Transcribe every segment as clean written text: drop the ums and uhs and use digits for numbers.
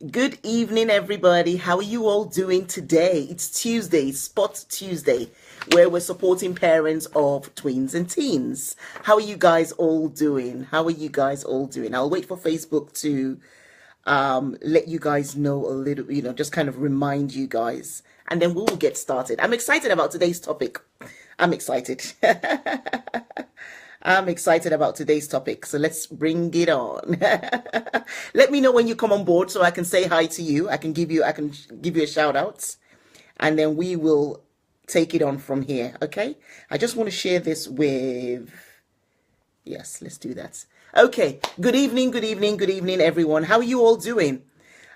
Good evening, everybody. How are you all doing today? It's Tuesday, SPOTT Tuesday, where we're supporting parents of tweens and teens. How are you guys all doing? How are you guys all doing? I'll wait for Facebook to let you guys know a little, just kind of remind you guys, and then we will get started. I'm excited about today's topic. I'm excited. I'm excited about today's topic, so let's bring it on. Let me know when you come on board so I can say hi to you. I can give you a shout out, and then we will take it on from here. Okay? I just want to share this with. Yes, let's do that. Okay. Good evening, good evening, good evening, everyone. How are you all doing?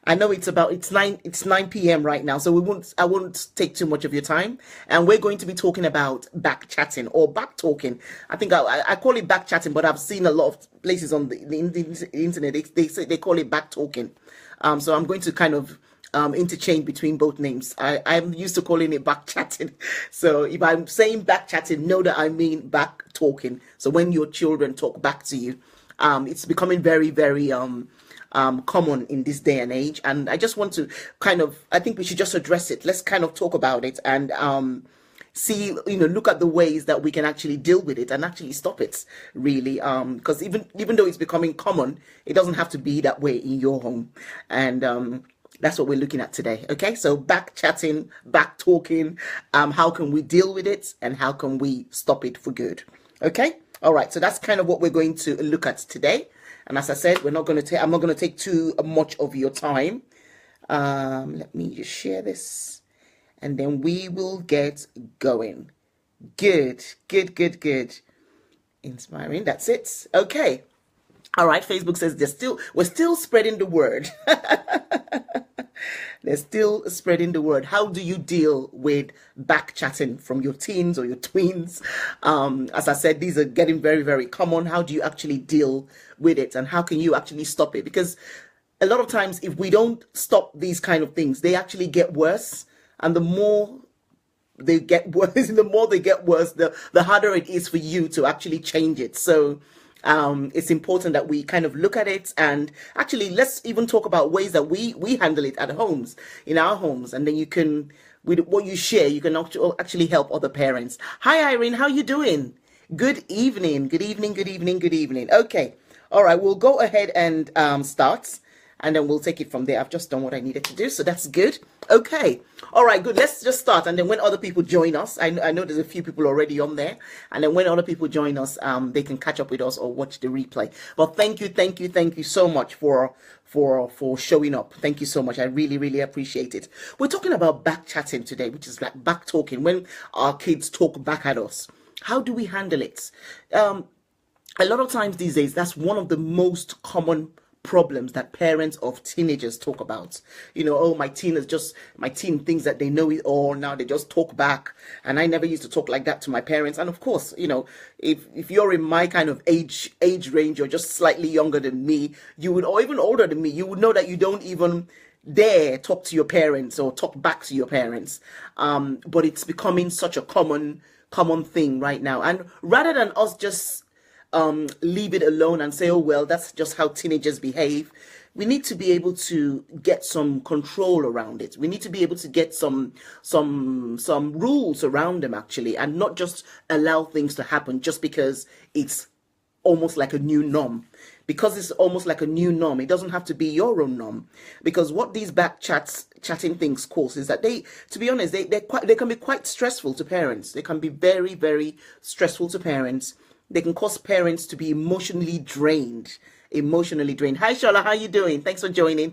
I know it's 9 p.m. right now, so I won't take too much of your time. And we're going to be talking about back chatting or back talking. I think I call it back chatting, but I've seen a lot of places on the internet they say they call it back talking. So I'm going to kind of interchange between both names. I'm used to calling it back chatting. So if I'm saying back chatting, know that I mean back talking. So when your children talk back to you, it's becoming very, very common in this day and age. And I just want to I think we should just address it. Let's kind of talk about it and see, look at the ways that we can actually deal with it and actually stop it, really. Because even though it's becoming common, it doesn't have to be that way in your home. And that's what we're looking at today. Okay, so back chatting, back talking, how can we deal with it and how can we stop it for good? Okay, all right, so that's kind of what we're going to look at today. And as I said, I'm not going to take too much of your time. Let me just share this and then we will get going. Good, good, good, good. Inspiring. That's it. Okay. All right. Facebook says we're still spreading the word. They're still spreading the word. How do you deal with back chatting from your teens or your tweens? As I said, these are getting very, very common. How do you actually deal with it? And how can you actually stop it? Because a lot of times, if we don't stop these kind of things, they actually get worse. And the more they get worse, the harder it is for you to actually change it. So it's important that we kind of look at it, and actually let's even talk about ways that we handle it at homes, in our homes, and then you can, with what you share, you can actually help other parents. Hi Irene, how you doing? Good evening, good evening, good evening, good evening. Okay, all right, we'll go ahead and start, and then we'll take it from there. I've just done what I needed to do, so that's good. Okay. All right, good. Let's just start. And then when other people join us, I know there's a few people already on there. And then when other people join us, they can catch up with us or watch the replay. But thank you so much for showing up. Thank you so much. I really, really appreciate it. We're talking about back chatting today, which is like back talking, when our kids talk back at us. How do we handle it? A lot of times these days, that's one of the most common problems that parents of teenagers talk about. Oh, my teen thinks that they know it all now, they just talk back, and I never used to talk like that to my parents. And of course, if you're in my kind of age range, or just slightly younger than me, or even older than me, you would know that you don't even dare talk to your parents or talk back to your parents. But it's becoming such a common thing right now, and rather than us just leave it alone and say, oh, well, that's just how teenagers behave, we need to be able to get some control around it. We need to be able to get some rules around them, actually, and not just allow things to happen just because it's almost like a new norm. Because it's almost like a new norm, it doesn't have to be your own norm. Because what these chatting things cause is that to be honest, they can be quite stressful to parents. They can be very, very stressful to parents. They can cause parents to be emotionally drained. Hi Shola, how you doing? Thanks for joining.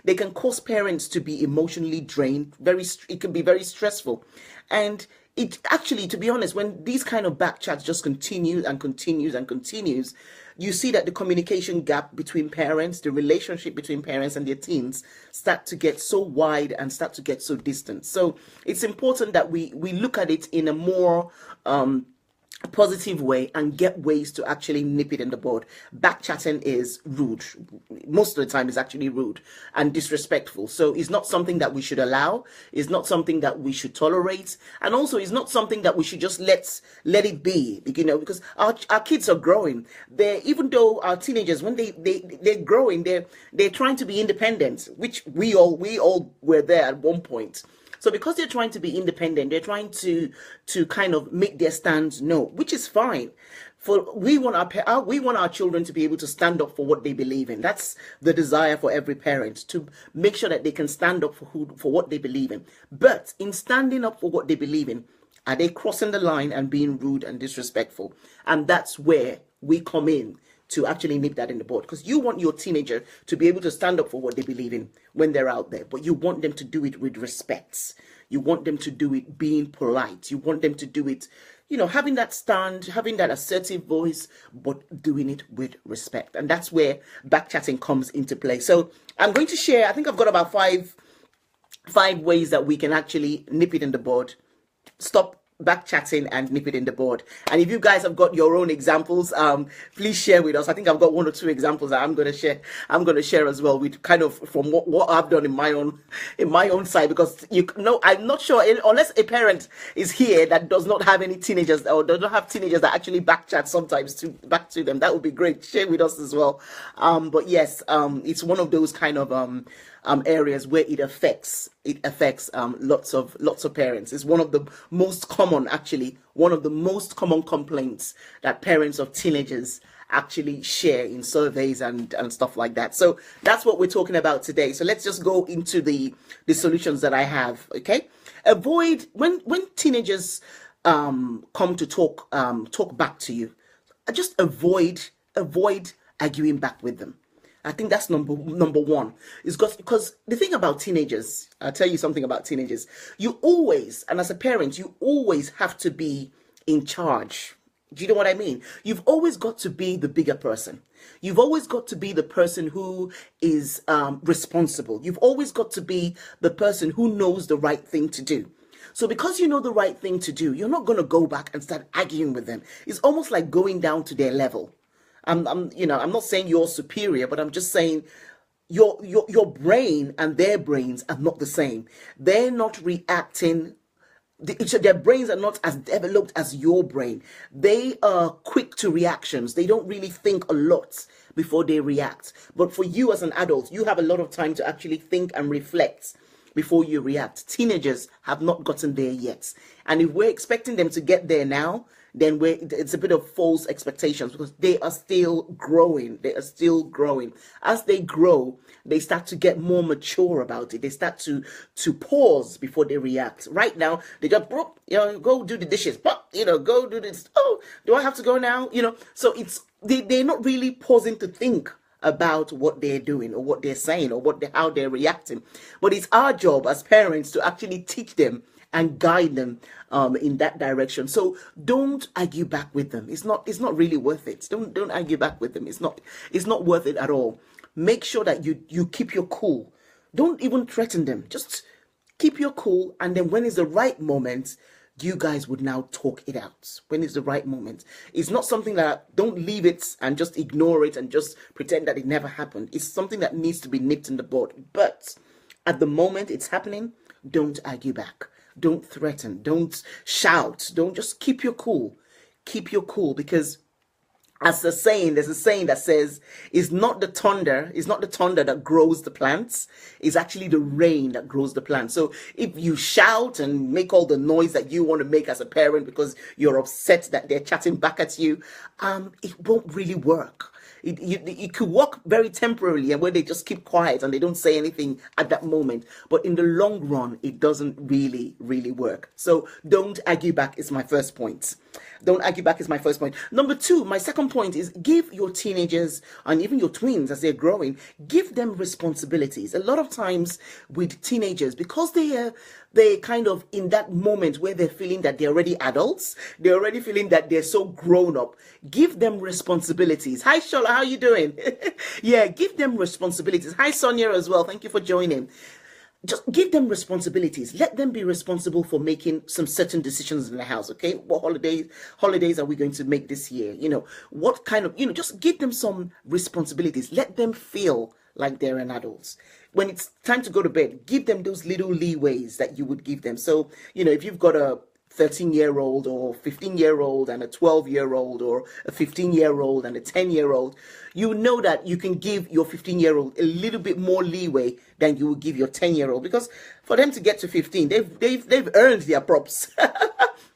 They can cause parents to be emotionally drained. It can be very stressful. And it actually, to be honest, when these kind of back chats just continues, you see that the communication gap between parents, the relationship between parents and their teens, start to get so wide and start to get so distant. So it's important that we look at it in a more positive way and get ways to actually nip it in the bud. Backchatting is rude. Most of the time it's actually rude and disrespectful. So it's not something that we should allow. It's not something that we should tolerate. And also it's not something that we should just let it be, because our kids are growing. Even though our teenagers, when they're growing, they're trying to be independent, which we all were there at one point. So because they're trying to be independent, they're trying to kind of make their stands known, which is fine. We want our children to be able to stand up for what they believe in. That's the desire for every parent, to make sure that they can stand up for what they believe in. But in standing up for what they believe in, are they crossing the line and being rude and disrespectful? And that's where we come in to actually nip that in the bud, because you want your teenager to be able to stand up for what they believe in when they're out there, but you want them to do it with respect. You want them to do it being polite. You want them to do it, having that stand, having that assertive voice, but doing it with respect. And that's where backchatting comes into play. So I'm going to share, I think I've got about five ways that we can actually nip it in the bud, stop backchatting and nip it in the bud. And if you guys have got your own examples, please share with us. I think I've got 1 or 2 examples that I'm going to share as well, with kind of from what I've done in my own side, because I'm not sure, unless a parent is here that does not have any teenagers, or does not have teenagers that actually backchat sometimes back to them. That would be great. Share with us as well. But yes, it's one of those kind of areas where it affects lots of parents. It's one of the most common complaints that parents of teenagers actually share in surveys and stuff like that. So that's what we're talking about today. So let's just go into the solutions that I have. Okay, avoid when teenagers come to talk back to you. Just avoid arguing back with them. I think that's number one. Is because the thing about teenagers, I'll tell you something about teenagers. You always, and as a parent, you always have to be in charge. Do you know what I mean? You've always got to be the bigger person. You've always got to be the person who is responsible. You've always got to be the person who knows the right thing to do. So because you know the right thing to do, you're not going to go back and start arguing with them. It's almost like going down to their level. I'm not saying you're superior, but I'm just saying your brain and their brains are not the same. They're not reacting. Their brains are not as developed as your brain. They are quick to reactions. They don't really think a lot before they react. But for you as an adult, you have a lot of time to actually think and reflect before you react. Teenagers have not gotten there yet. And if we're expecting them to get there now, then it's a bit of false expectations, because they are still growing. They are still growing. As they grow, they start to get more mature about it. They start to pause before they react. Right now, they just, go do the dishes. Go do this. Oh, do I have to go now? So they're not really pausing to think about what they're doing or what they're saying or how they're reacting. But it's our job as parents to actually teach them and guide them in that direction. So don't argue back with them. It's not really worth it. Don't argue back with them. It's not worth it at all. Make sure that you keep your cool. Don't even threaten them. Just keep your cool, and then when is the right moment, you guys would now talk it out. When is the right moment? It's not something that, don't leave it and just ignore it and just pretend that it never happened. It's something that needs to be nipped in the bud. But at the moment it's happening, don't argue back. Don't threaten. Don't shout. Don't, just keep your cool. Keep your cool, because there's a saying that says, it's not the thunder that grows the plants, it's actually the rain that grows the plants. So if you shout and make all the noise that you want to make as a parent because you're upset that they're chatting back at you, it won't really work. It could work very temporarily, and where they just keep quiet and they don't say anything at that moment. But in the long run, it doesn't really work. So don't argue back is my first point. Don't argue back is my first point. Number 2, my second point is, give your teenagers and even your tweens as they're growing, give them responsibilities. A lot of times with teenagers, because they're kind of in that moment where they're feeling that they're already adults, they're already feeling that they're so grown up. Give them responsibilities. Hi, Shola, how are you doing? Yeah, give them responsibilities. Hi, Sonia as well. Thank you for joining. just give them responsibilities. Let them be responsible for making some certain decisions in the house. Okay, what holidays are we going to make this year? What kind of, just give them some responsibilities. Let them feel like they're an adult. When it's time to go to bed, give them those little leeways that you would give them. So, if you've got a 13-year-old or 15-year-old and a 12-year-old or a 15-year-old and a 10-year-old, you know that you can give your 15-year-old a little bit more leeway than you would give your 10-year-old, because for them to get to 15, they've earned their props.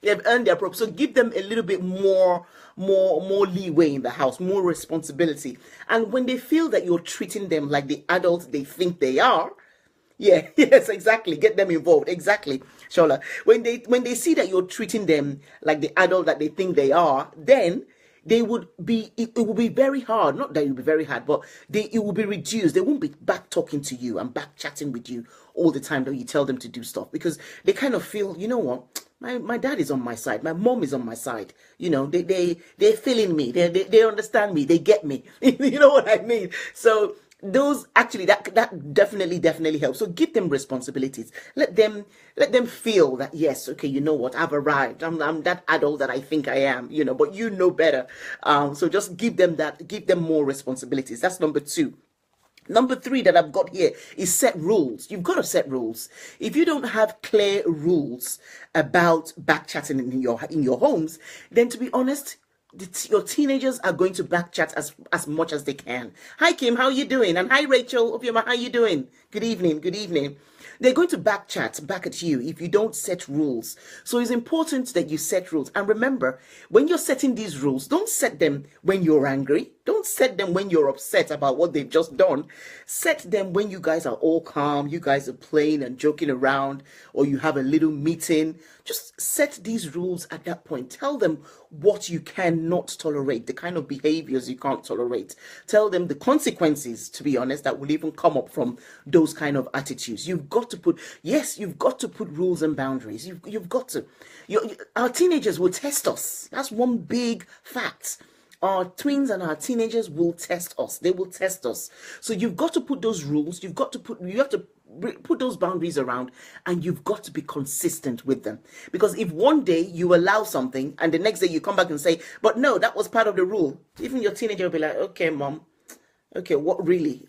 They've earned their props. So give them a little bit more leeway in the house, more responsibility. And when they feel that you're treating them like the adults they think they are, yeah, yes, exactly. Get them involved. Exactly, Shola. When they see that you're treating them like the adult that they think they are, then it will be very hard. Not that it will be very hard, but it will be reduced. They won't be back talking to you and back chatting with you all the time that you tell them to do stuff, because they kind of feel, you know what? My dad is on my side. My mom is on my side. They're feeling me. They understand me. They get me. You know what I mean? So those actually that definitely helps. So give them responsibilities. Let them feel that, yes, okay, you know what, I've arrived. I'm that adult that I think I am, but you know better. So just give them more responsibilities. That's number 2. Number 3 that I've got here is set rules. You've got to set rules. If you don't have clear rules about backchatting in your homes, then to be honest, your teenagers are going to backchat as much as they can. Hi Kim, how are you doing? And hi Rachel, how are you doing? Good evening. They're going to backchat back at you if you don't set rules. So it's important that you set rules. And remember, when you're setting these rules, don't set them when you're angry. Don't set them when you're upset about what they've just done. Set them when you guys are all calm, you guys are playing and joking around, or you have a little meeting. Just set these rules at that point. Tell them what you cannot tolerate, the kind of behaviors you can't tolerate. Tell them the consequences, to be honest, that will even come up from those kind of attitudes. You've got to put rules and boundaries. You've got to. Our teenagers will test us. That's one big fact. Our tweens and our teenagers will test us. They will test us. So you've got to put those rules. You have to put those boundaries around, and you've got to be consistent with them. Because if one day you allow something and the next day you come back and say, but no, that was part of the rule, even your teenager will be like, okay, mom, okay, what really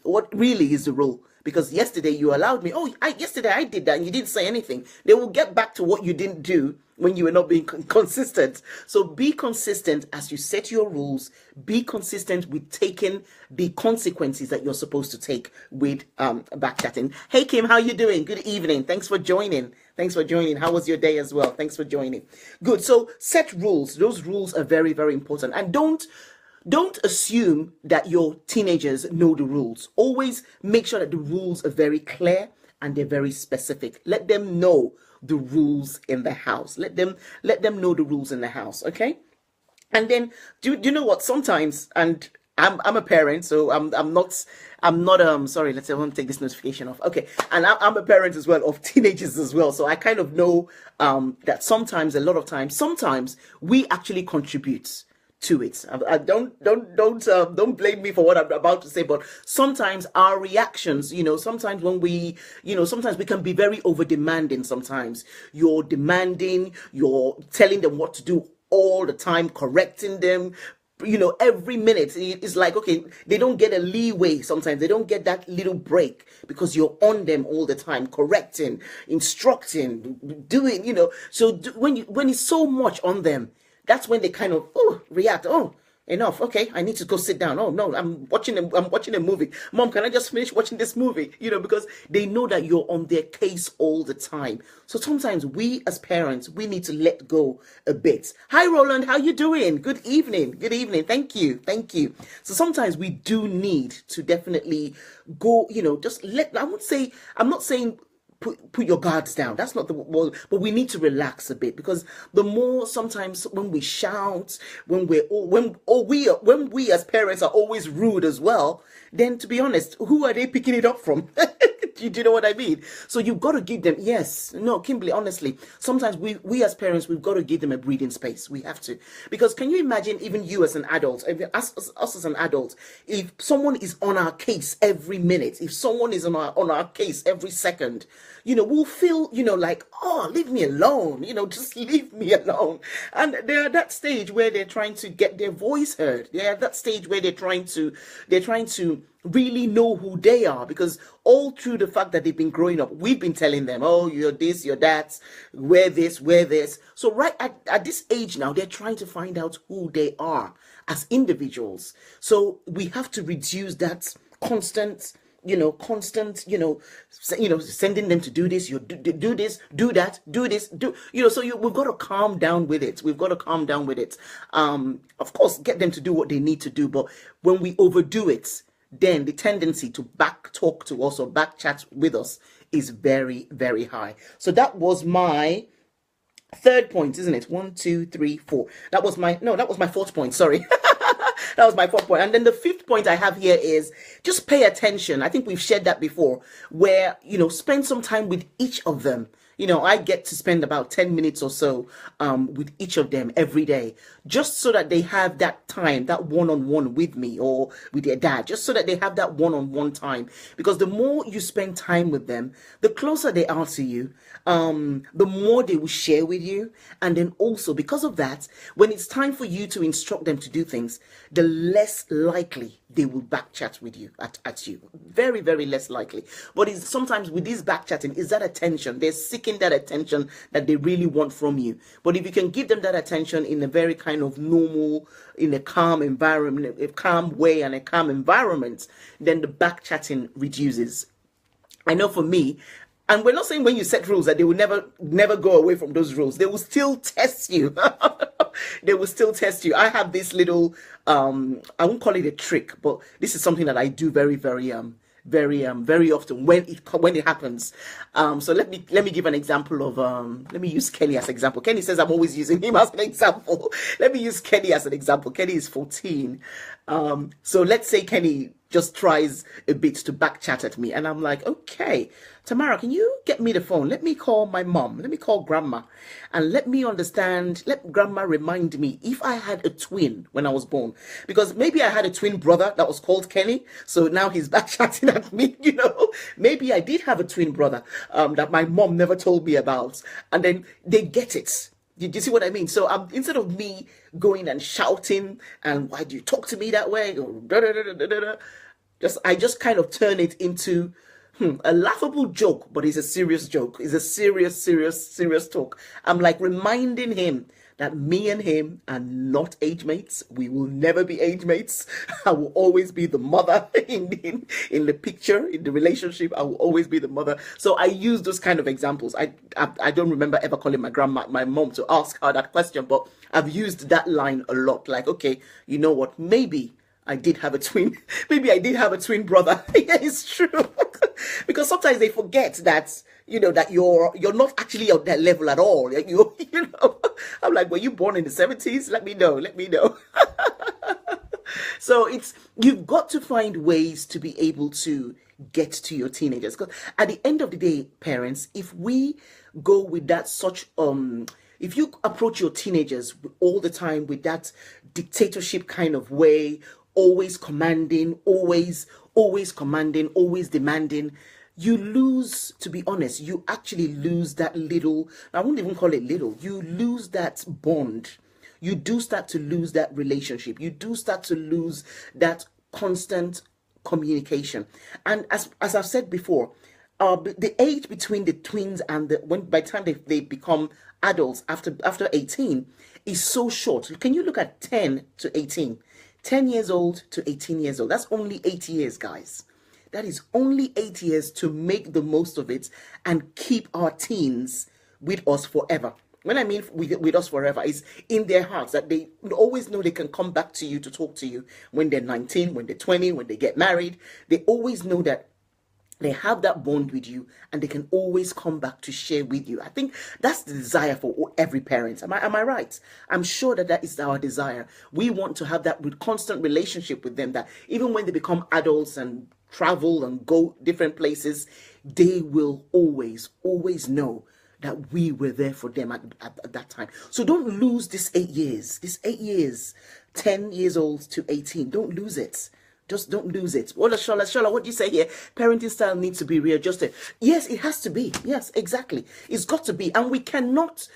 is the rule? Because yesterday you allowed me. Oh, yesterday I did that and you didn't say anything. They will get back to what you didn't do when you were not being consistent. So be consistent as you set your rules. Be consistent with taking the consequences that you're supposed to take with backchatting. Hey Kim, how you doing? Good evening. Thanks for joining. How was your day as well? Thanks for joining. Good. So set rules. Those rules are very, very important. And don't assume that your teenagers know the rules. Always make sure that the rules are very clear and they're very specific. Let them know the rules in the house. Let them know the rules in the house, okay? And then do you know what? Sometimes, and I'm a parent, so I'm not sorry, let's say I want to take this notification off. Okay, and I'm a parent as well of teenagers as well, so I kind of know that sometimes we actually contribute to it. Don't blame me for what I'm about to say, but sometimes our reactions, sometimes when sometimes we can be very over demanding. Sometimes you're demanding, you're telling them what to do all the time, correcting them, every minute. It's like, okay, they don't get a leeway. Sometimes they don't get that little break because you're on them all the time, correcting, instructing, doing, so when it's so much on them, that's when they kind of react. Oh, enough. Okay, I need to go sit down. Oh no, I'm watching a movie. Mom, can I just finish watching this movie? Because they know that you're on their case all the time. So sometimes we as parents, we need to let go a bit. Hi Roland, how you doing? Good evening. Thank you. So sometimes we do need to definitely go, just I'm not saying put your guards down. That's not the word, but we need to relax a bit, because the more sometimes when we shout, when we as parents are always rude as well, then to be honest, who are they picking it up from? Do you know what I mean? So you've got to give them, yes, no, Kimberly, honestly, sometimes we as parents, we've got to give them a breathing space. We have to. Because can you imagine, even you as an adult, us as an adult, if someone is on our case every minute, if someone is on our case every second, we'll feel, like, oh, leave me alone, just leave me alone. And they're at that stage where they're trying to get their voice heard. They're at that stage where they're trying to really know who they are, because all through the fact that they've been growing up, we've been telling them, oh, you're this, you're that, wear this, wear this. So right at this age now, they're trying to find out who they are as individuals. So we have to reduce that constant, sending them to do this, do this, do that, do this, we've got to calm down with it. We've got to calm down with it. Of course, get them to do what they need to do, but when we overdo it, then the tendency to back talk to us or back chat with us is very, very high. So that was my third point, isn't it? 1, 2, 3, 4. That was my fourth point. Sorry. That was my fourth point. And then the fifth point I have here is just pay attention. I think we've shared that before, where, spend some time with each of them. I get to spend about 10 minutes or so with each of them every day, just so that they have that time, that one-on-one with me or with their dad, just so that they have that one-on-one time. Because the more you spend time with them, the closer they are to you, the more they will share with you. And then also, because of that, when it's time for you to instruct them to do things, the less likely they will back chat with you at you. Very, very less likely. But it's sometimes with this back chatting, is that attention. They're seeking that attention that they really want from you. But if you can give them that attention in a very kind of normal, in a calm environment, a calm way and a calm environment, then the back chatting reduces. I know for me, and we're not saying when you set rules that they will never go away from those rules. They will still test you. They will still test you. I have this little, I won't call it a trick, but this is something that I do very, very often when it happens. So let me give an example of, let me use Kenny as an example. Kenny says I'm always using him as an example. Let me use Kenny as an example. Kenny is 14. So let's say Kenny just tries a bit to back chat at me, and I'm like, okay, Tamara, can you get me the phone? Let me call my mom. Let me call grandma, and let me understand. Let grandma remind me if I had a twin when I was born, because maybe I had a twin brother that was called Kenny. So now he's back chatting at me. Maybe I did have a twin brother that my mom never told me about, and then they get it. Do you see what I mean? So instead of me going and shouting, and why do you talk to me that way? Or I just kind of turn it into a laughable joke, but it's a serious joke. It's a serious talk. I'm like reminding him that me and him are not age mates. We will never be age mates. I will always be the mother in the picture, in the relationship. I will always be the mother. So I use those kind of examples. I don't remember ever calling my mom to ask her that question, but I've used that line a lot. Like, okay, you know what? Maybe I did have a twin. Maybe I did have a twin brother. Yeah, it's true. Because sometimes they forget that, that you're not actually at that level at all. I'm like, were you born in the 70s? Let me know. So you've got to find ways to be able to get to your teenagers. Because at the end of the day, parents, if we go with that if you approach your teenagers all the time with that dictatorship kind of way, always commanding, always commanding, always demanding, you lose, to be honest, you actually lose that little, I won't even call it little, you lose that bond. You do start to lose that relationship. You do start to lose that constant communication. And as I've said before, the age between the twins and by the time they become adults after 18 is so short. Can you look at 10 to 18? 10 years old to 18 years old. That's only 8 years, guys. That is only 8 years to make the most of it and keep our teens with us forever. When I mean with us forever, is in their hearts, that they always know they can come back to you to talk to you when they're 19, when they're 20, when they get married. They always know that they have that bond with you and they can always come back to share with you. I think that's the desire for every parent. Am I right? I'm sure that is our desire. We want to have that constant relationship with them, that even when they become adults and travel and go different places, they will always know that we were there for them at that time. So don't lose this 8 years, 10 years old to 18. Don't lose it. Just don't lose it. Well, Shola, what do you say here? Parenting style needs to be readjusted. Yes, it has to be. Yes, exactly. It's got to be. And we cannot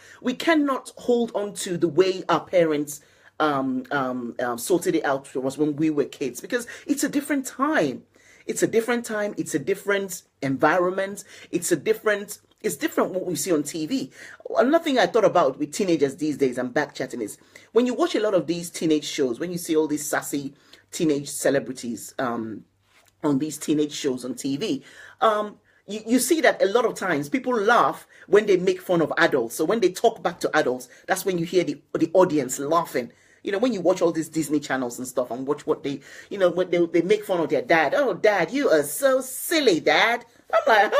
hold on to the way our parents sorted it out for us when we were kids, because it's a different time. It's a different time. It's a different environment. It's different what we see on TV. Another thing I thought about with teenagers these days and backchatting is when you watch a lot of these teenage shows, when you see all these sassy teenage celebrities on these teenage shows on TV, you see that a lot of times people laugh when they make fun of adults. So when they talk back to adults, that's when you hear the audience laughing. You know, when you watch all these Disney channels and stuff and watch what they, you know, when they make fun of their dad. Oh, dad, you are so silly, dad. I'm like,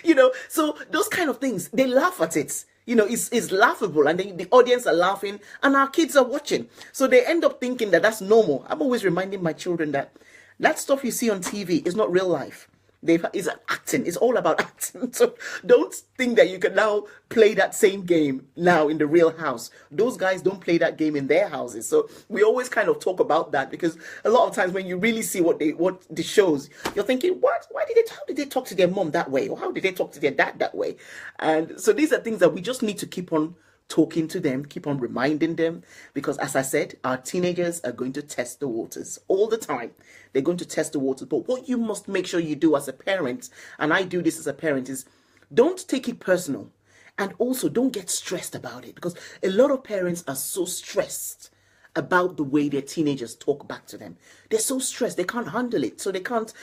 you know, so those kind of things, they laugh at it. You know, it's laughable, and the audience are laughing and our kids are watching. So they end up thinking that that's normal. I'm always reminding my children that stuff you see on TV is not real life. It's acting. It's all about acting. So don't think that you can now play that same game now in the real house. Those guys don't play that game in their houses. So we always kind of talk about that, because a lot of times when you really see what the shows, you're thinking, what? How did they talk to their mom that way? Or how did they talk to their dad that way? And so these are things that we just need to keep on talking to them, keep on reminding them, because as I said, our teenagers are going to test the waters all the time. They're going to test the waters. But what you must make sure you do as a parent, and I do this as a parent, is don't take it personal, and also don't get stressed about it, because a lot of parents are so stressed about the way their teenagers talk back to them. They're so stressed, they can't handle it. So they can't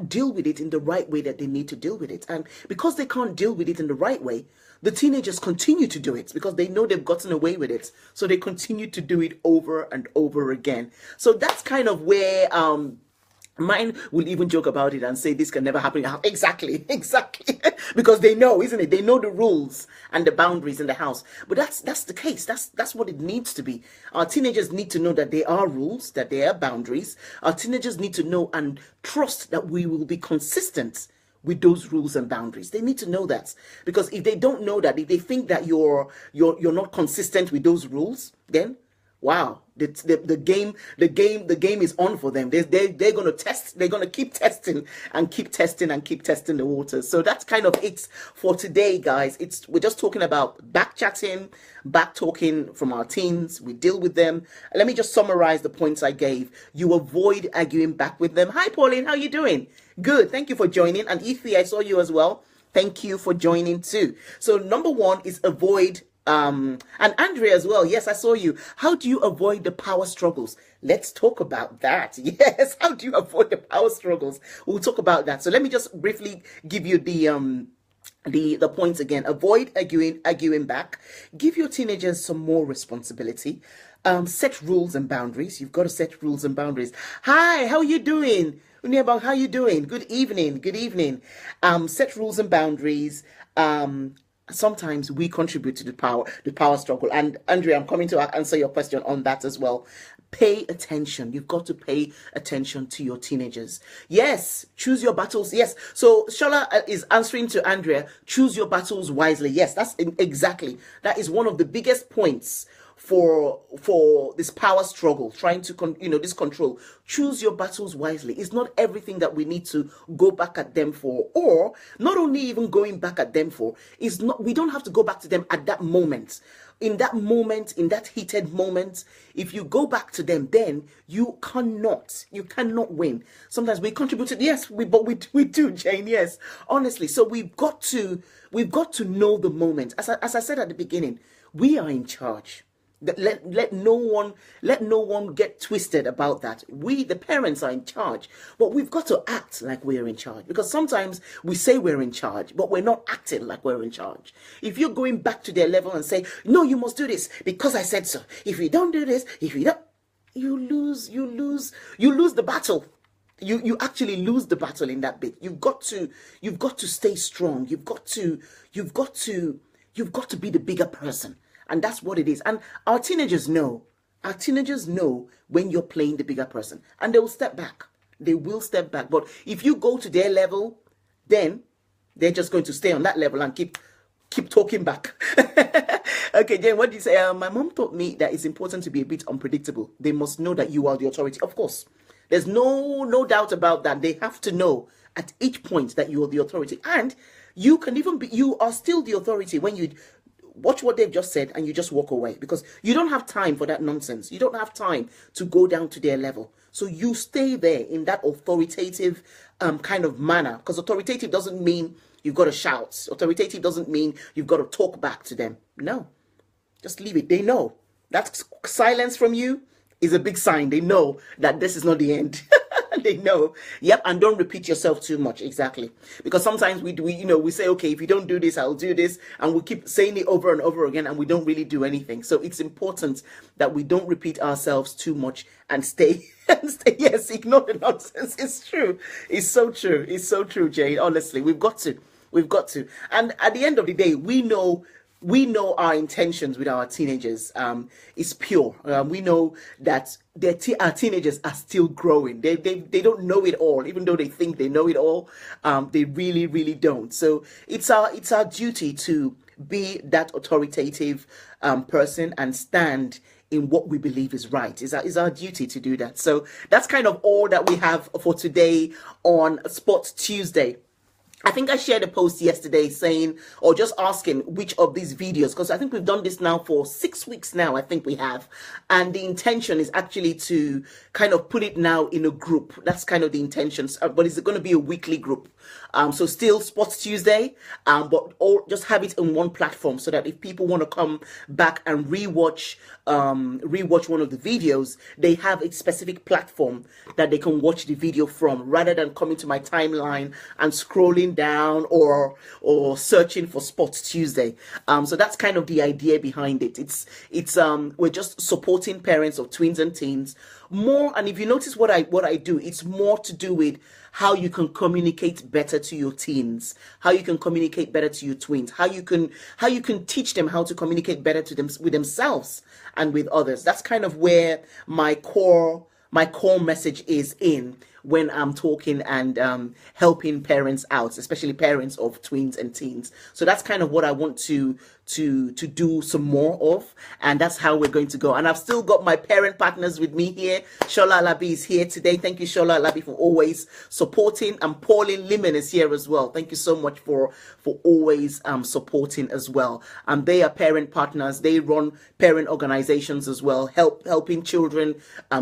deal with it in the right way that they need to deal with it. And because they can't deal with it in the right way, the teenagers continue to do it because they know they've gotten away with it. So they continue to do it over and over again. So that's kind of where mine will even joke about it and say this can never happen. Exactly. Because they know, isn't it? They know the rules and the boundaries in the house. But that's the case. That's what it needs to be. Our teenagers need to know that there are rules, that there are boundaries. Our teenagers need to know and trust that we will be consistent with those rules and boundaries. They need to know that, because if they don't know that, if they think that you're not consistent with those rules, then wow, the game is on for them. They're going to test. They're going to keep testing the waters. So that's kind of it for today, guys. We're just talking about backchatting, backtalking from our teens. We deal with them. Let me just summarize the points I gave. You avoid arguing back with them. Hi, Pauline. How you doing? Good. Thank you for joining. And Ify, I saw you as well. Thank you for joining too. So number one is avoid. And Andrea as well. Yes, I saw you. How do you avoid the power struggles? Let's talk about that. Yes, how do you avoid the power struggles? We'll talk about that. So let me just briefly give you the points again. Avoid arguing back. Give your teenagers some more responsibility. Set rules and boundaries. You've got to set rules and boundaries. Hi, how are you doing? How you doing? Good evening. Set rules and boundaries. Sometimes we contribute to the power struggle. And Andrea, I'm coming to answer your question on that as well. Pay attention. You've got to pay attention to your teenagers. Yes, choose your battles. Yes. So Shola is answering to Andrea. Choose your battles wisely. Yes, that's exactly. That is one of the biggest points for this power struggle, trying to this control. Choose your battles wisely. It's not everything that we need to go back at them for, or not only even going back at them for, is not, we don't have to go back to them at that moment. In that heated moment, if you go back to them, then you cannot win. Sometimes we contributed, yes, we do, Jane, yes, honestly. So we've got to know the moment. As I said at the beginning, we are in charge. Let no one get twisted about that. We, the parents, are in charge, but we've got to act like we're in charge, because sometimes we say we're in charge, but we're not acting like we're in charge. If you're going back to their level and say, no, you must do this because I said so. If you don't do this, you lose the battle. You actually lose the battle in that bit. You've got to stay strong. You've got to be the bigger person. And that's what it is. And our teenagers know when you're playing the bigger person, and they will step back. They will step back. But if you go to their level, then they're just going to stay on that level and keep talking back. Okay, Jane, what do you say? My mom taught me that it's important to be a bit unpredictable. They must know that you are the authority. Of course, there's no doubt about that. They have to know at each point that you are the authority, and you can even be, you are still the authority when you watch what they've just said and you just walk away, because you don't have time for that nonsense. You don't have time to go down to their level. So you stay there in that authoritative kind of manner, because authoritative doesn't mean you've got to shout. Authoritative doesn't mean you've got to talk back to them. No, just leave it. They know that silence from you is a big sign. They know that this is not the end. They know. Yep. And don't repeat yourself too much. Exactly. Because sometimes we say, okay, if you don't do this, I'll do this. And we keep saying it over and over again, and we don't really do anything. So it's important that we don't repeat ourselves too much and stay. Yes, ignore the nonsense. It's true. It's so true. It's so true, Jane. Honestly, we've got to. And at the end of the day, we know our intentions with our teenagers is pure. We know that our teenagers are still growing. They don't know it all, even though they think they know it all. They really don't. So it's our duty to be that authoritative person and stand in what we believe is right. Is our duty to do that. So that's kind of all that we have for today on SPOTT Tuesday. I think I shared a post yesterday saying, or just asking which of these videos, because I think we've done this now for 6 weeks now, I think we have. And the intention is actually to kind of put it now in a group. That's kind of the intention. But it's going to be a weekly group. So still SPOTT Tuesday, but just have it in one platform, so that if people want to come back and rewatch one of the videos, they have a specific platform that they can watch the video from, rather than coming to my timeline and scrolling down or searching for SPOTT Tuesday. So that's kind of the idea behind it. It's we're just supporting parents of tweens and teens more. And if you notice what I do, it's more to do with how you can communicate better to your teens, how you can communicate better to your tweens, how you can teach them how to communicate better to them with themselves and with others. That's kind of where my core message is in when I'm talking and helping parents out, especially parents of tweens and teens. So that's kind of what I want to do some more of, and that's how we're going to go. And I've still got my parent partners with me here. Shola Alabi is here today. Thank you, Shola Alabi, for always supporting, and Pauline Liman is here as well. Thank you so much for always supporting as well. They are parent partners. They run parent organizations as well, helping children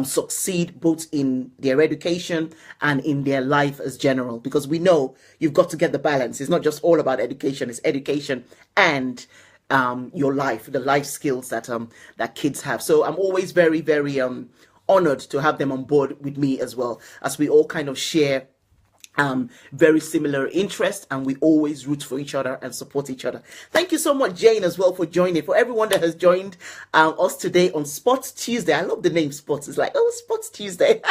succeed both in their education and in their life as general, because we know you've got to get the balance. It's not just all about education. It's education and your life, the life skills that kids have. So I'm always very honored to have them on board with me as well, as we all kind of share very similar interests, and we always root for each other and support each other. Thank you so much, Jane, as well, for joining. For everyone that has joined us today on SPOTT Tuesday. I love the name SPOTT. It's like, oh, SPOTT Tuesday.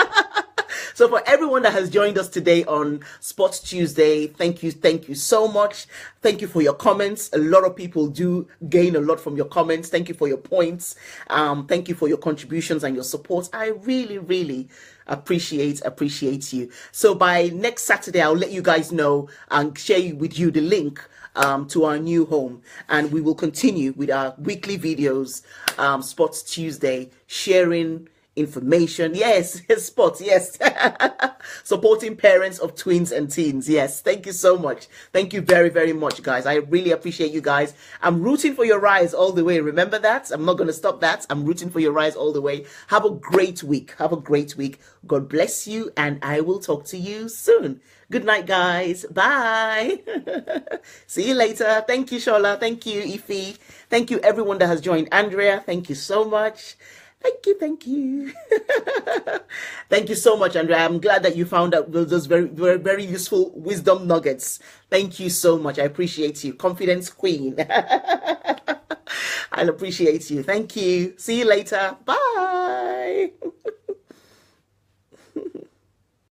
So for everyone that has joined us today on SPOTT Tuesday, thank you so much. Thank you for your comments. A lot of people do gain a lot from your comments. Thank you for your points. Thank you for your contributions and your support. I really appreciate you. So by next Saturday, I'll let you guys know and share with you the link to our new home, and we will continue with our weekly videos, SPOTT Tuesday, sharing information. Yes, SPOTT, yes. Supporting parents of tweens and teens. Yes, thank you so much. Thank you very much, guys. I really appreciate you guys. I'm rooting for your rise all the way. Remember that. I'm not going to stop that. I'm rooting for your rise all the way. Have a great week. Have a great week. God bless you, and I will talk to you soon. Good night, guys. Bye. See you later. Thank you, Shola. Thank you, Ify. Thank you, everyone that has joined. Andrea, thank you so much. Thank you. Thank you so much, Andrea. I'm glad that you found out those very useful wisdom nuggets. Thank you so much. I appreciate you. Confidence queen. I appreciate you. Thank you. See you later. Bye.